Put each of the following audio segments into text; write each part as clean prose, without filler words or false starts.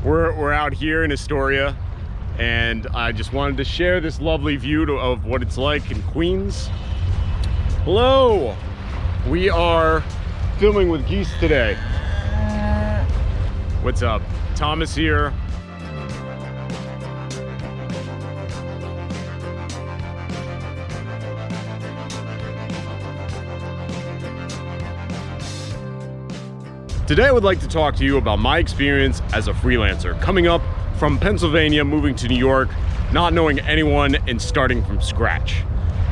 We're out here in Astoria, and I just wanted to share this lovely view of what it's like in Queens. Hello! We are filming with geese today. What's up? Thomas here. Today I would like to talk to you about my experience as a freelancer, coming up from Pennsylvania, moving to New York, not knowing anyone and starting from scratch.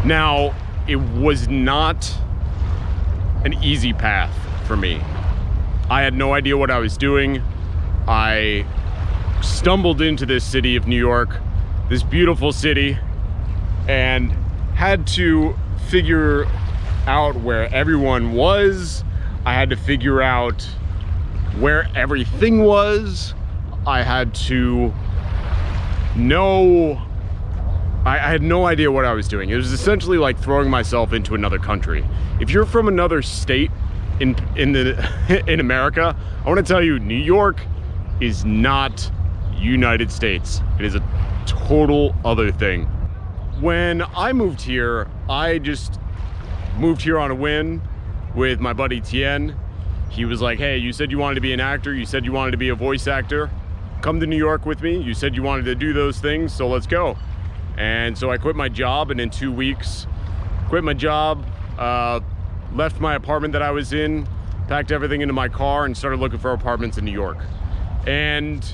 Now, it was not an easy path for me. I had no idea what I was doing. I stumbled into this city of New York, this beautiful city, and had to figure out where everyone was. I had to figure out where everything was. I had to know, I had no idea what I was doing. It was essentially like throwing myself into another country. If you're from another state in America, I want to tell you, New York is not United States. It is a total other thing. When I moved here, I just moved here on a Wynn with my buddy Tien. He was like, hey, you said you wanted to be an actor. You said you wanted to be a voice actor. Come to New York with me. You said you wanted to do those things, so let's go. And so I quit my job, and in 2 weeks, quit my job, left my apartment that I was in, packed everything into my car, and started looking for apartments in New York. And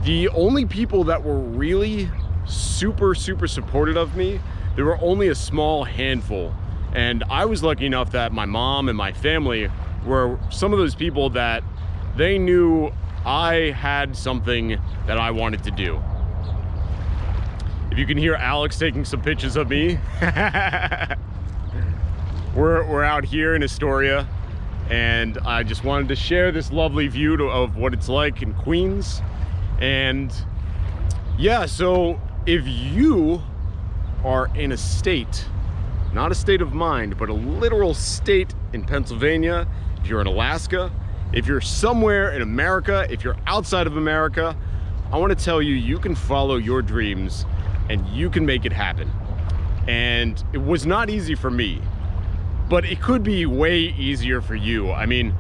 the only people that were really super supportive of me, there were only a small handful. And I was lucky enough that my mom and my family were some of those people that they knew I had something that I wanted to do. If you can hear Alex taking some pictures of me, we're out here in Astoria, and I just wanted to share this lovely view of what it's like in Queens. And yeah, so if you are in a state, not a state of mind, but a literal state in Pennsylvania, if you're in Alaska, if you're somewhere in America, if you're outside of America, I want to tell you, you can follow your dreams and you can make it happen. And it was not easy for me, but it could be way easier for you. I mean,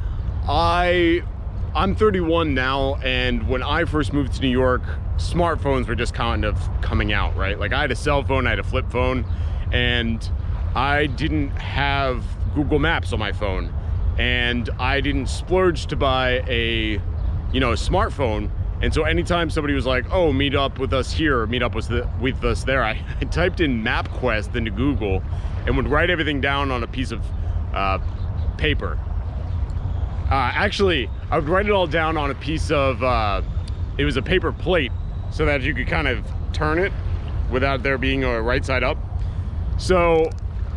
I'm 31 now, and when I first moved to New York, smartphones were just kind of coming out, right? Like I had a cell phone, I had a flip phone, and I didn't have Google Maps on my phone, and I didn't splurge to buy a smartphone. And so anytime somebody was like, oh, meet up with us here, or meet up with us there, I typed in MapQuest into Google and would write everything down on a piece of paper. Actually, I would write it all down on a piece of, it was a paper plate, so that you could kind of turn it without there being a right side up. So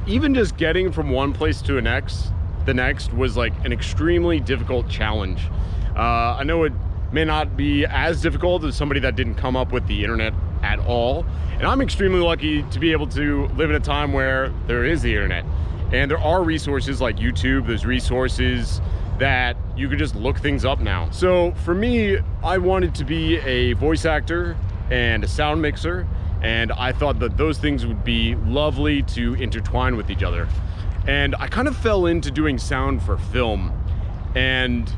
even just getting from one place to the next was like an extremely difficult challenge. I know it may not be as difficult as somebody that didn't come up with the internet at all. And I'm extremely lucky to be able to live in a time where there is the internet. And there are resources like YouTube, there's resources that you can just look things up now. So for me, I wanted to be a voice actor and a sound mixer, and I thought that those things would be lovely to intertwine with each other. And I kind of fell into doing sound for film. And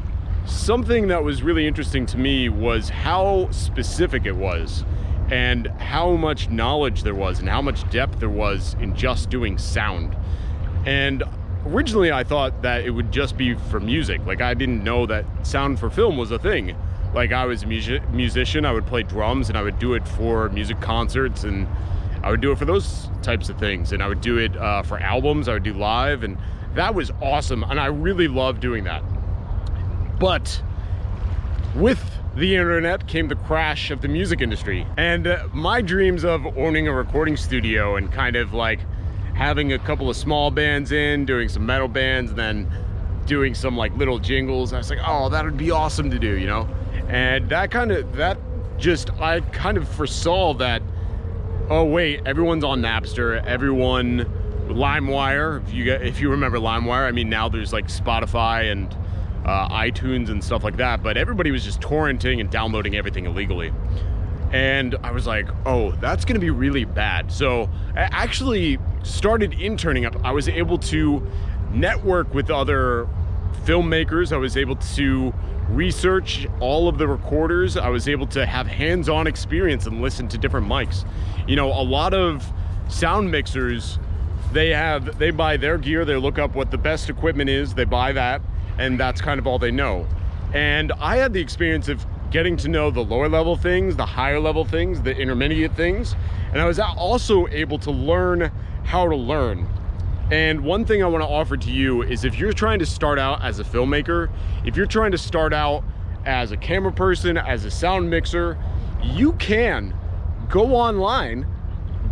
something that was really interesting to me was how specific it was, and how much knowledge there was, and how much depth there was in just doing sound. And originally I thought that it would just be for music. Like I didn't know that sound for film was a thing. Like I was a musician, I would play drums, and I would do it for music concerts, and I would do it for those types of things. And I would do it for albums, I would do live, and that was awesome. And I really loved doing that. But with the internet came the crash of the music industry. And my dreams of owning a recording studio and kind of like having a couple of small bands in, doing some metal bands, and then doing some like little jingles, I was like, oh, that would be awesome to do, you know? And I kind of foresaw that, oh wait, everyone's on Napster, everyone, LimeWire, if you remember LimeWire. I mean, now there's like Spotify and iTunes and stuff like that, but everybody was just torrenting and downloading everything illegally. And I was like, oh, that's gonna be really bad. So I actually started interning up. I was able to network with other filmmakers. I was able to research all of the recorders. I was able to have hands-on experience and listen to different mics. You know, a lot of sound mixers, they buy their gear, they look up what the best equipment is, they buy that, and that's kind of all they know. And I had the experience of getting to know the lower level things, the higher level things, the intermediate things, and I was also able to learn how to learn. And one thing I want to offer to you is, if you're trying to start out as a filmmaker, if you're trying to start out as a camera person, as a sound mixer, you can go online,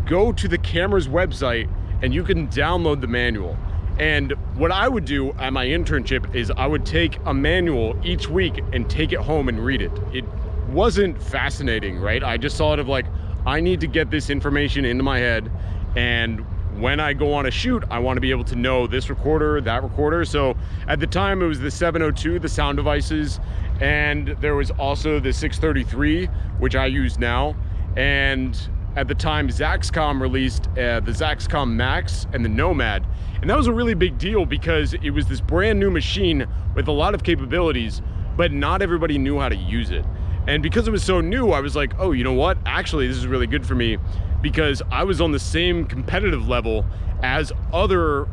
go to the camera's website, and you can download the manual. And what I would do at my internship is I would take a manual each week and take it home and read it. It wasn't fascinating, right? I just saw it of like, I need to get this information into my head, and when I go on a shoot, I want to be able to know this recorder, that recorder. So at the time it was the 702, the sound devices, and there was also the 633, which I use now. And at the time, Zaxcom released the Zaxcom Max and the Nomad. And that was a really big deal because it was this brand new machine with a lot of capabilities, but not everybody knew how to use it. And because it was so new, I was like, oh, you know what? Actually, this is really good for me, because I was on the same competitive level as other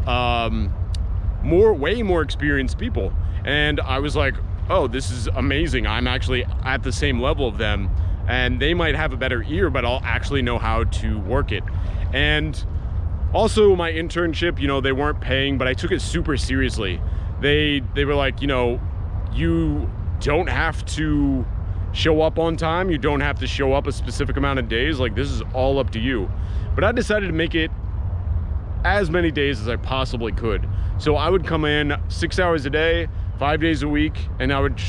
way more experienced people. And I was like, oh, this is amazing. I'm actually at the same level of them, and they might have a better ear, but I'll actually know how to work it. And also my internship, you know, they weren't paying, but I took it super seriously. They were like, you know, you don't have to show up on time. You don't have to show up a specific amount of days. Like, this is all up to you. But I decided to make it as many days as I possibly could. So I would come in 6 hours a day, 5 days a week, and I would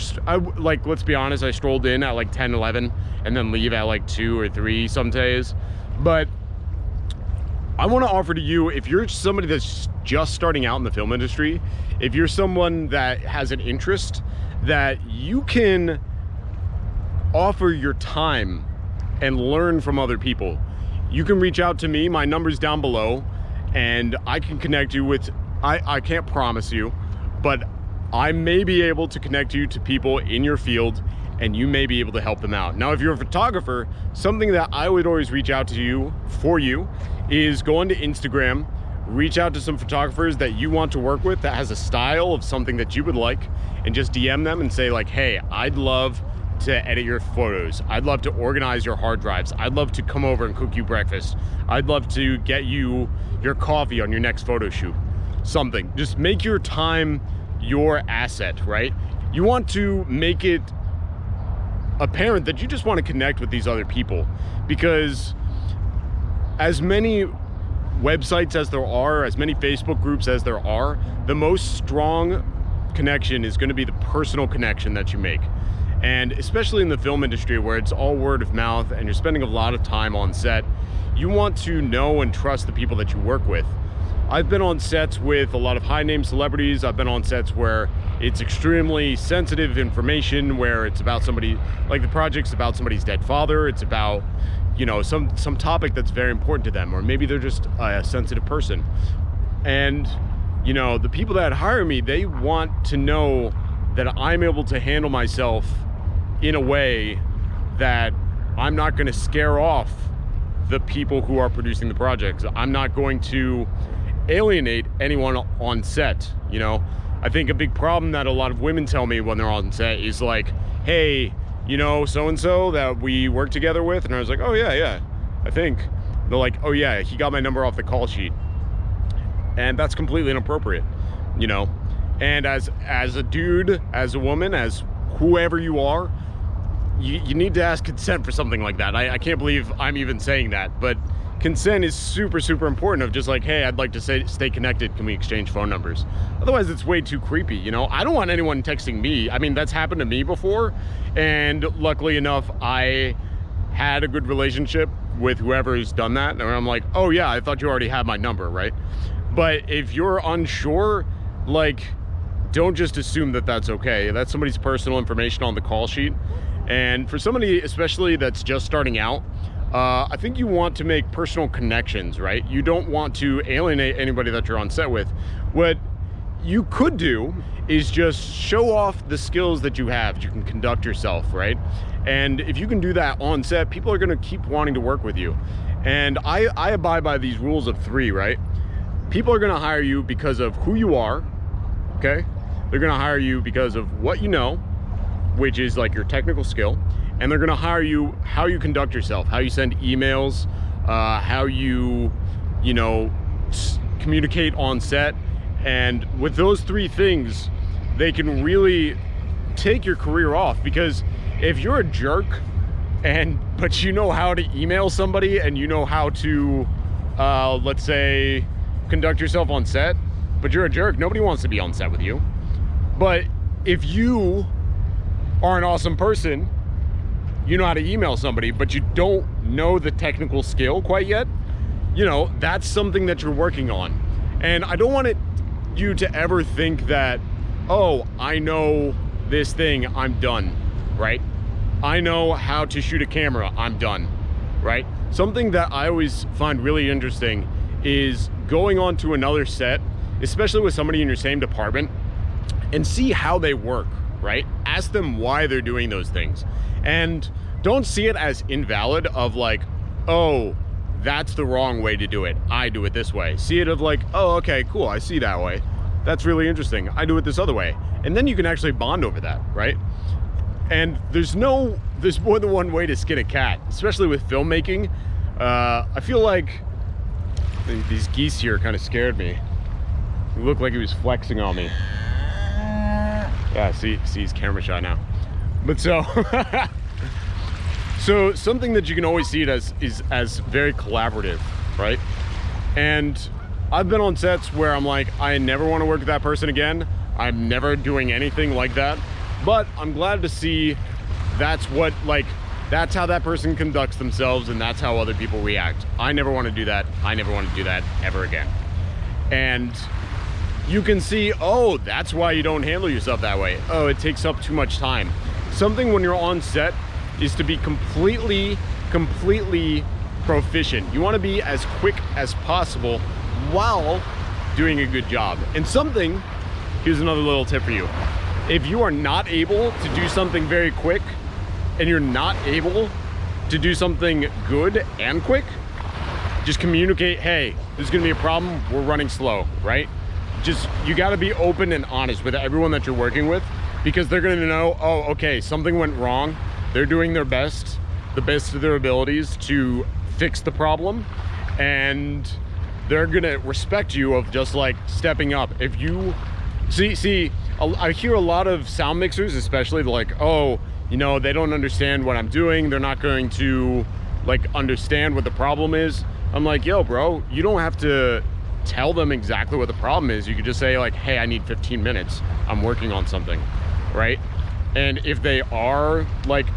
like, let's be honest, I strolled in at like 10, 11, and then leave at like 2 or 3 some days. But I want to offer to you, if you're somebody that's just starting out in the film industry, if you're someone that has an interest, that you can offer your time and learn from other people. You can reach out to me, my number's down below, and I can connect you with, I can't promise you, but I may be able to connect you to people in your field, and you may be able to help them out. Now, if you're a photographer, something that I would always reach out to you is go onto Instagram, reach out to some photographers that you want to work with that has a style of something that you would like, and just DM them and say like, hey, I'd love to edit your photos. I'd love to organize your hard drives. I'd love to come over and cook you breakfast. I'd love to get you your coffee on your next photo shoot. Something. Just make your time your asset, right? You want to make it apparent that you just want to connect with these other people, because as many websites as there are, as many Facebook groups as there are, the most strong connection is going to be the personal connection that you make. And especially in the film industry, where it's all word of mouth and you're spending a lot of time on set, you want to know and trust the people that you work with. I've been on sets with a lot of high-name celebrities. I've been on sets where it's extremely sensitive information, where it's about somebody, like the project's about somebody's dead father. It's about, you know, some topic that's very important to them, or maybe they're just a sensitive person. And, you know, the people that hire me, they want to know that I'm able to handle myself in a way that I'm not going to scare off the people who are producing the projects. I'm not going to alienate anyone on set. You know, I think a big problem that a lot of women tell me when they're on set is like, hey, you know, so-and-so that we work together with, and I was like, oh yeah, I think. They're like, oh yeah, he got my number off the call sheet. And that's completely inappropriate, you know. And as a dude, as a woman, as whoever you are, you need to ask consent for something like that. I can't believe I'm even saying that, but consent is super, super important, of just like, hey, I'd like to stay connected. Can we exchange phone numbers? Otherwise, it's way too creepy, you know? I don't want anyone texting me. I mean, that's happened to me before, and luckily enough, I had a good relationship with whoever's done that, and I'm like, oh yeah, I thought you already had my number, right? But if you're unsure, like, don't just assume that that's okay. That's somebody's personal information on the call sheet. And for somebody, especially that's just starting out, I think you want to make personal connections, right? You don't want to alienate anybody that you're on set with. What you could do is just show off the skills that you have. You can conduct yourself, right? And if you can do that on set, people are gonna keep wanting to work with you. And I abide by these rules of 3, right? People are gonna hire you because of who you are, okay? They're gonna hire you because of what you know, which is like your technical skill. And they're gonna hire you how you conduct yourself, how you send emails, how you know, communicate on set. And with those 3 things, they can really take your career off. Because if you're a jerk, but you know how to email somebody and you know how to, let's say, conduct yourself on set, but you're a jerk, nobody wants to be on set with you. But if you are an awesome person, you know how to email somebody, but you don't know the technical skill quite yet, you know, that's something that you're working on. And I don't want you to ever think that, oh, I know this thing, I'm done, right? I know how to shoot a camera, I'm done, right? Something that I always find really interesting is going on to another set, especially with somebody in your same department, and see how they work, right? Ask them why they're doing those things. And don't see it as invalid of like, oh, that's the wrong way to do it, I do it this way. See it of like, oh, okay, cool, I see that way. That's really interesting, I do it this other way. And then you can actually bond over that, right? And there's more than one way to skin a cat, especially with filmmaking. I feel like these geese here kind of scared me. He looked like he was flexing on me. Yeah, see he's camera shy now. But so something that you can always see it as is as very collaborative, right? And I've been on sets where I'm like, I never want to work with that person again. I'm never doing anything like that. But I'm glad to see that's how that person conducts themselves, and that's how other people react. I never want to do that. I never want to do that ever again. And you can see, oh, that's why you don't handle yourself that way. Oh, it takes up too much time. Something when you're on set is to be completely proficient. You want to be as quick as possible while doing a good job. And here's another little tip for you. If you are not able to do something very quick, and you're not able to do something good and quick, just communicate, hey, there's gonna be a problem, we're running slow, right? You gotta be open and honest with everyone that you're working with, because they're gonna know, oh, okay, something went wrong. They're doing their best, the best of their abilities to fix the problem, and they're gonna respect you of just like stepping up. If you see, I hear a lot of sound mixers, especially like, oh, you know, they don't understand what I'm doing. They're not going to like understand what the problem is. I'm like, yo, bro, you don't have to tell them exactly what the problem is. You could just say like, hey, I need 15 minutes. I'm working on something, right? And if they are like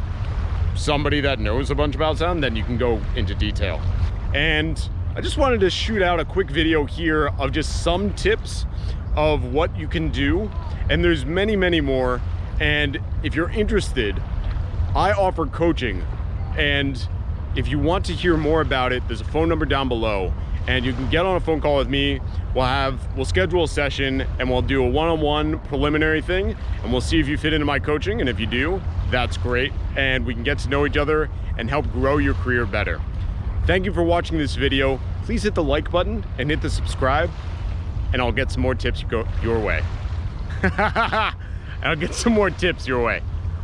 somebody that knows a bunch about sound, then you can go into detail. And I just wanted to shoot out a quick video here of just some tips of what you can do. And there's many more. And if you're interested, I offer coaching. And if you want to hear more about it, there's a phone number down below, and you can get on a phone call with me. We'll schedule a session, and we'll do a one-on-one preliminary thing, and we'll see if you fit into my coaching. And if you do, that's great. And we can get to know each other and help grow your career better. Thank you for watching this video. Please hit the like button and hit the subscribe, and I'll get some more tips your way. I'll get some more tips your way.